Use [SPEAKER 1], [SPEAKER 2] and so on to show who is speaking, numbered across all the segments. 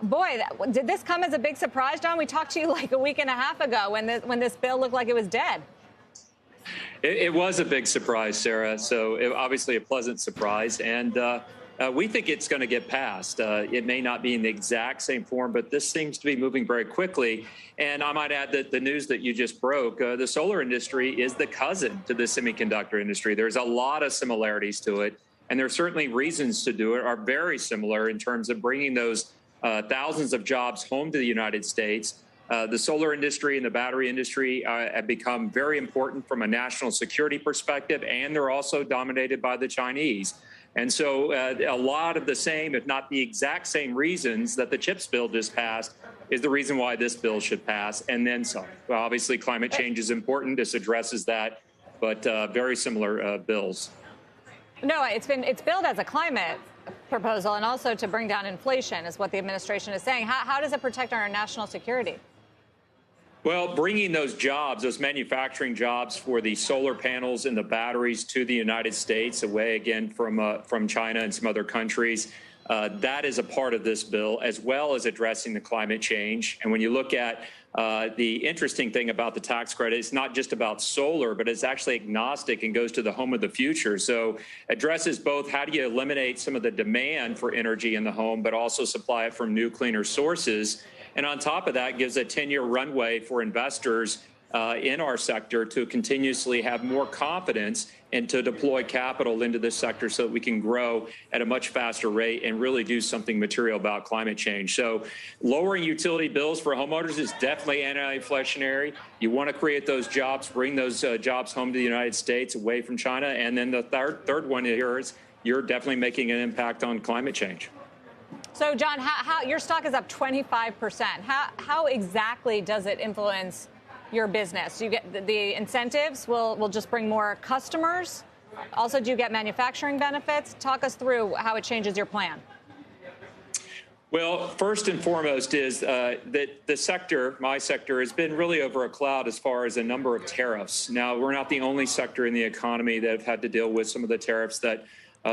[SPEAKER 1] Boy, did this come as a big surprise, John? We talked to you like a week and a half ago when this bill looked like it was dead.
[SPEAKER 2] It was a big surprise, Sarah. So obviously a pleasant surprise. And we think it's going to get passed. It may not be in the exact same form, but this seems to be moving very quickly. And I might add that the news that you just broke, the solar industry is the cousin to the semiconductor industry. There's a lot of similarities to it. And there are certainly reasons to do it are very similar in terms of bringing those thousands of jobs home to the United States. The solar industry and the battery industry have become very important from a national security perspective, and they're also dominated by the Chinese. And so a lot of the same, if not the exact same reasons that the CHIPS bill just passed is the reason why this bill should pass, and then some. Well, obviously, climate change is important. This addresses that, but very similar bills.
[SPEAKER 1] No, it's billed as a climate proposal and also to bring down inflation is what the administration is saying. How does it protect our national security?
[SPEAKER 2] Well, bringing those jobs, those manufacturing jobs for the solar panels and the batteries to the United States, away again from China and some other countries, that is a part of this bill, as well as addressing the climate change. And when you look at the interesting thing about the tax credit, it's not just about solar, but it's actually agnostic and goes to the home of the future. So addresses both how do you eliminate some of the demand for energy in the home, but also supply it from new, cleaner sources. And on top of that, gives a 10-year runway for investors in our sector to continuously have more confidence and to deploy capital into this sector so that we can grow at a much faster rate and really do something material about climate change. So lowering utility bills for homeowners is definitely anti-inflationary. You want to create those jobs, bring those jobs home to the United States away from China. And then the third one here is you're definitely making an impact on climate change.
[SPEAKER 1] So, John, how your stock is up 25%. How exactly does it influence your business? Do you get the incentives will just bring more customers? Also, do you get manufacturing benefits? Talk us through how it changes your plan.
[SPEAKER 2] Well, first and foremost is that the sector, my sector, has been really over a cloud as far as a number of tariffs. Now, we're not the only sector in the economy that have had to deal with some of the tariffs that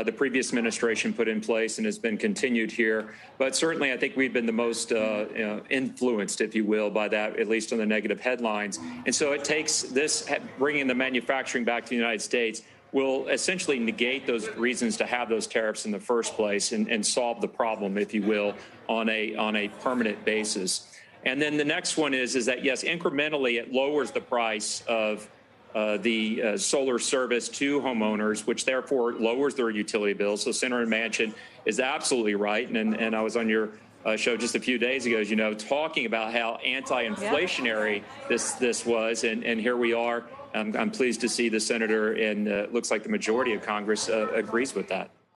[SPEAKER 2] the previous administration put in place and has been continued here. But certainly, I think we've been the most influenced, if you will, by that, at least on the negative headlines. And so it takes this, bringing the manufacturing back to the United States will essentially negate those reasons to have those tariffs in the first place and solve the problem, if you will, on a permanent basis. And then the next one is that, yes, incrementally, it lowers the price of the solar service to homeowners, which therefore lowers their utility bills. So Senator Manchin is absolutely right. And I was on your show just a few days ago, as you know, talking about how anti-inflationary this was. And here we are. I'm pleased to see the senator, and it looks like the majority of Congress agrees with that.